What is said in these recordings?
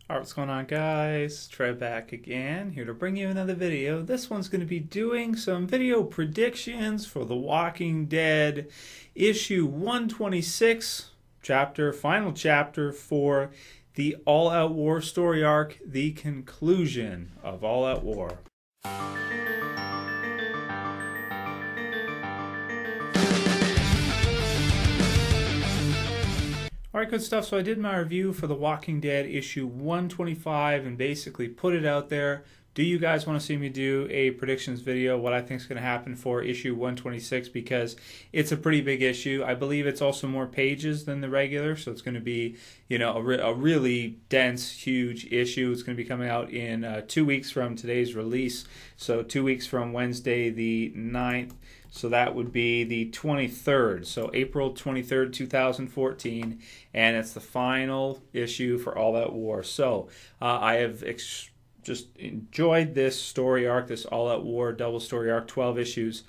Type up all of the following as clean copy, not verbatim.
Alright, what's going on, guys? Trey back again, here to bring you another video. This one's going to be doing some video predictions for The Walking Dead issue 126 final chapter for the All Out War story arc, the conclusion of All Out War. Alright, good stuff. So I did my review for The Walking Dead issue 125 and basically put it out there. Do you guys want to see me do a predictions video, what I think is going to happen for issue 126? Because it's a pretty big issue. I believe it's also more pages than the regular, so it's going to be, you know, a really dense, huge issue. It's going to be coming out in 2 weeks from today's release, so 2 weeks from Wednesday the 9th. So that would be the 23rd, so April 23rd, 2014, and it's the final issue for All Out War. So I have just enjoyed this story arc, this All Out War double story arc, 12 issues,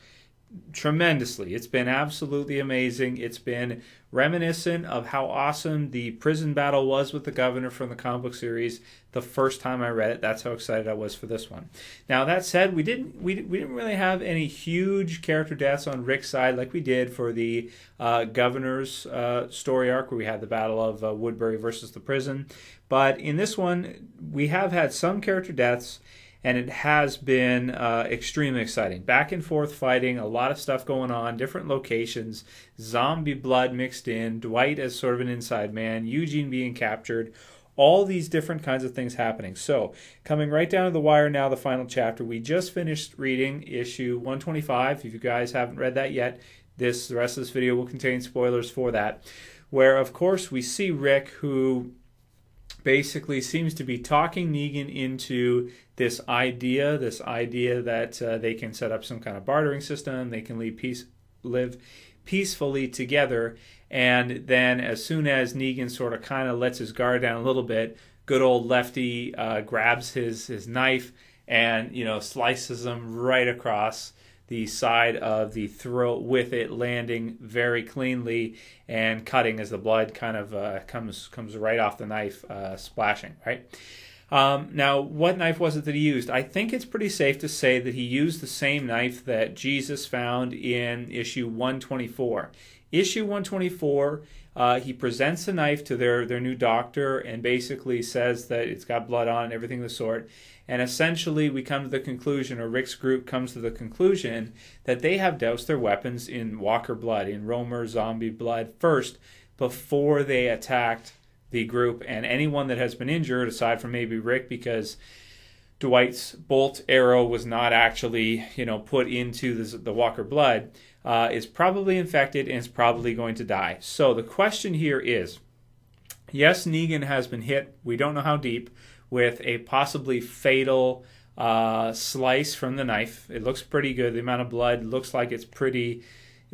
tremendously. It's been absolutely amazing. It's been reminiscent of how awesome the prison battle was with the governor from the comic book series the first time I read it. That's how excited I was for this one. Now that said, we didn't really have any huge character deaths on Rick's side like we did for the governor's story arc, where we had the battle of Woodbury versus the prison. But in this one, we have had some character deaths, and it has been extremely exciting. Back and forth fighting, a lot of stuff going on, different locations, zombie blood mixed in, Dwight as sort of an inside man, Eugene being captured, all these different kinds of things happening. So, coming right down to the wire now, the final chapter. We just finished reading issue 125. If you guys haven't read that yet, the rest of this video will contain spoilers for that, where, of course, we see Rick, who basically seems to be talking Negan into this idea that they can set up some kind of bartering system, they can live peacefully together, and then as soon as Negan sort of kind of lets his guard down a little bit, good old Lefty grabs his knife and, you know, slices him right across the side of the throat, with it landing very cleanly and cutting as the blood kind of comes right off the knife, splashing, right? Now, what knife was it that he used? I think it's pretty safe to say that he used the same knife that Jesus found in issue 124. Issue 124, he presents the knife to their new doctor and basically says that it's got blood on it, everything of the sort. And essentially we come to the conclusion, or Rick's group comes to the conclusion, that they have doused their weapons in Walker blood, in Romer zombie blood first, before they attacked the group. And anyone that has been injured, aside from maybe Rick, because Dwight's bolt arrow was not actually, you know, put into the Walker blood, is probably infected and is probably going to die. So the question here is, yes, Negan has been hit, we don't know how deep, with a possibly fatal slice from the knife. It looks pretty good. The amount of blood looks like it's pretty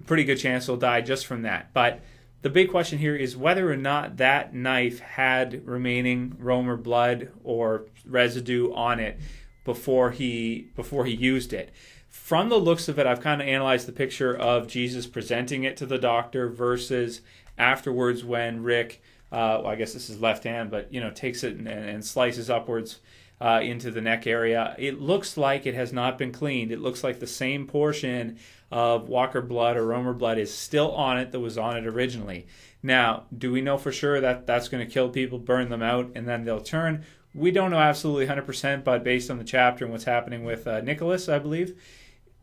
good chance he'll die just from that. But the big question here is whether or not that knife had remaining Romer blood or residue on it before he used it. From the looks of it, I've kind of analyzed the picture of Jesus presenting it to the doctor versus afterwards when Rick, well, I guess this is left hand, but, you know, takes it and slices upwards into the neck area. It looks like it has not been cleaned. It looks like the same portion of Walker blood or Romer blood is still on it that was on it originally. Now, do we know for sure that that's going to kill people, burn them out, and then they'll turn? We don't know absolutely 100%, but based on the chapter and what's happening with Nicholas, I believe,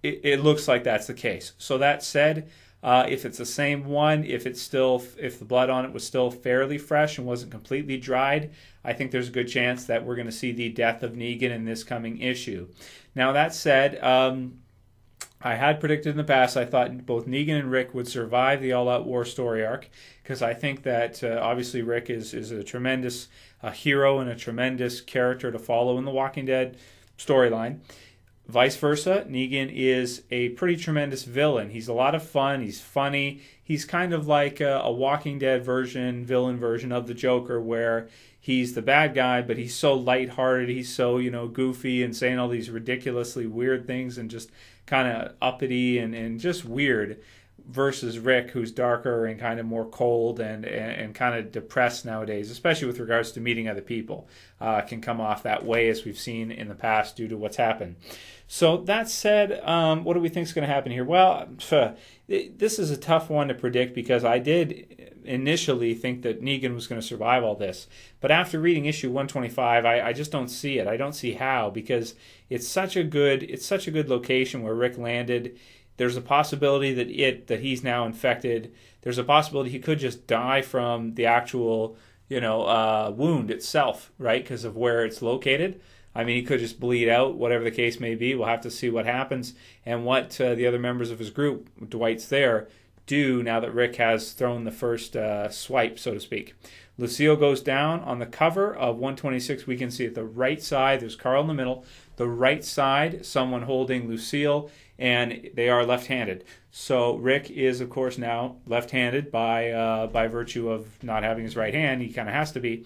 it looks like that's the case. So that said, if it's the same one, if the blood on it was still fairly fresh and wasn't completely dried, I think there's a good chance that we're going to see the death of Negan in this coming issue. Now that said, I had predicted in the past, I thought both Negan and Rick would survive the All Out War story arc, because I think that obviously Rick is a tremendous hero and a tremendous character to follow in the Walking Dead storyline. Vice versa, Negan is a pretty tremendous villain. He's a lot of fun. He's funny. He's kind of like a Walking Dead villain version of the Joker, where he's the bad guy, but he's so lighthearted. He's so, you know, goofy and saying all these ridiculously weird things and just kind of uppity and just weird. versus Rick, who's darker and kind of more cold and kind of depressed nowadays, especially with regards to meeting other people, can come off that way, as we've seen in the past due to what's happened. So that said, what do we think is going to happen here? Well, this is a tough one to predict, because I did initially think that Negan was going to survive all this. But after reading issue 125, I just don't see it. I don't see how, because it's such a good location where Rick landed. There's a possibility that he's now infected. There's a possibility he could just die from the actual, wound itself, right? Because of where it's located. I mean, he could just bleed out, whatever the case may be. We'll have to see what happens and what the other members of his group, Dwight's there, do now that Rick has thrown the first swipe, so to speak. Lucille goes down on the cover of 126. We can see at the right side, there's Carl in the middle. The right side, someone holding Lucille, and they are left-handed. So Rick is, of course, now left-handed by virtue of not having his right hand. He kind of has to be.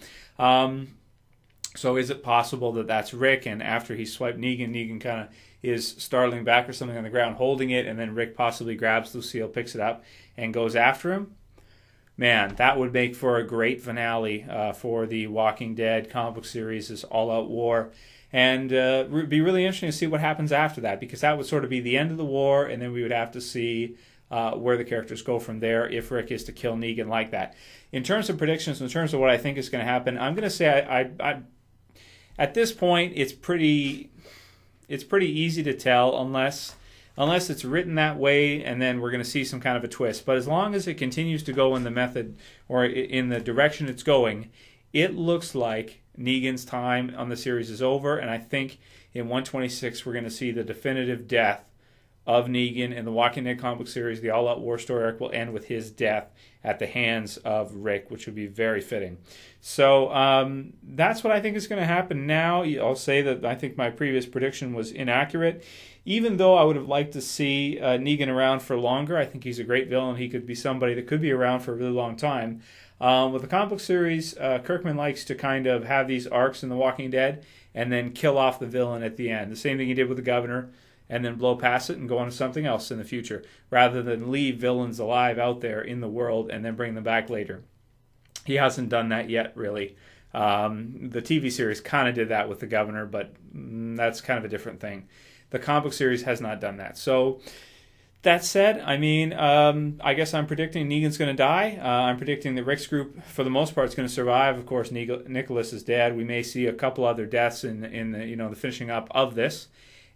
So is it possible that that's Rick, and after he swiped Negan kind of is startling back or something on the ground holding it, and then Rick possibly grabs Lucille, picks it up, and goes after him? Man, that would make for a great finale for the Walking Dead comic book series, this all-out war. And it'd be really interesting to see what happens after that, because that would sort of be the end of the war, and then we would have to see where the characters go from there if Rick is to kill Negan like that. In terms of predictions, in terms of what I think is going to happen, I'm going to say I at this point it's pretty easy to tell unless it's written that way, and then we're going to see some kind of a twist. But as long as it continues to go in the method or in the direction it's going, it looks like Negan's time on the series is over, and I think in 126 we're going to see the definitive death of Negan in the Walking Dead comic book series. The all-out war story arc will end with his death at the hands of Rick, which would be very fitting. So that's what I think is going to happen now. I'll say that I think my previous prediction was inaccurate. Even though I would have liked to see Negan around for longer, I think he's a great villain. He could be somebody that could be around for a really long time. With the comic book series, Kirkman likes to kind of have these arcs in The Walking Dead and then kill off the villain at the end. The same thing he did with the Governor, and then blow past it and go on to something else in the future, rather than leave villains alive out there in the world and then bring them back later. He hasn't done that yet, really. The TV series kind of did that with the Governor, but that's kind of a different thing. The comic book series has not done that. So that said, I mean, I guess I'm predicting Negan's going to die. I'm predicting that Rick's group, for the most part, is going to survive. Of course, Nicholas is dead. We may see a couple other deaths in the the finishing up of this,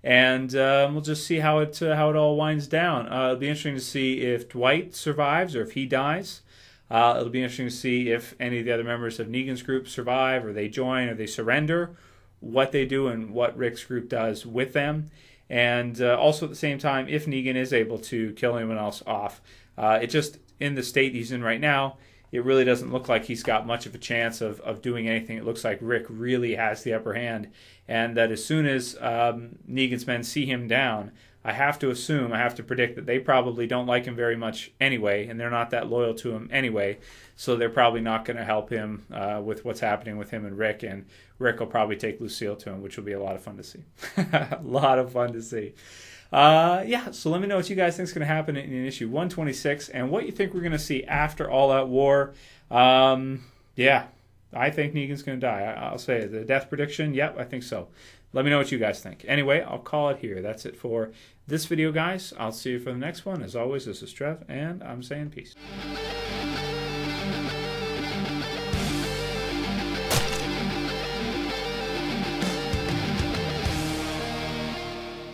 and we'll just see how it all winds down. It'll be interesting to see if Dwight survives or if he dies. It'll be interesting to see if any of the other members of Negan's group survive, or they join, or they surrender, what they do and what Rick's group does with them. And also at the same time, if Negan is able to kill anyone else off. It just, in the state he's in right now, it really doesn't look like he's got much of a chance of doing anything. It looks like Rick really has the upper hand, and that as soon as Negan's men see him down, I have to predict that they probably don't like him very much anyway, and they're not that loyal to him anyway, so they're probably not going to help him with what's happening with him and Rick will probably take Lucille to him, which will be a lot of fun to see. A lot of fun to see. So let me know what you guys think is going to happen in issue 126 and what you think we're going to see after All Out War. I think Negan's going to die. I'll say the death prediction, yep, I think so. Let me know what you guys think. Anyway, I'll call it here. That's it for this video, guys. I'll see you for the next one. As always, this is Trev, and I'm saying peace.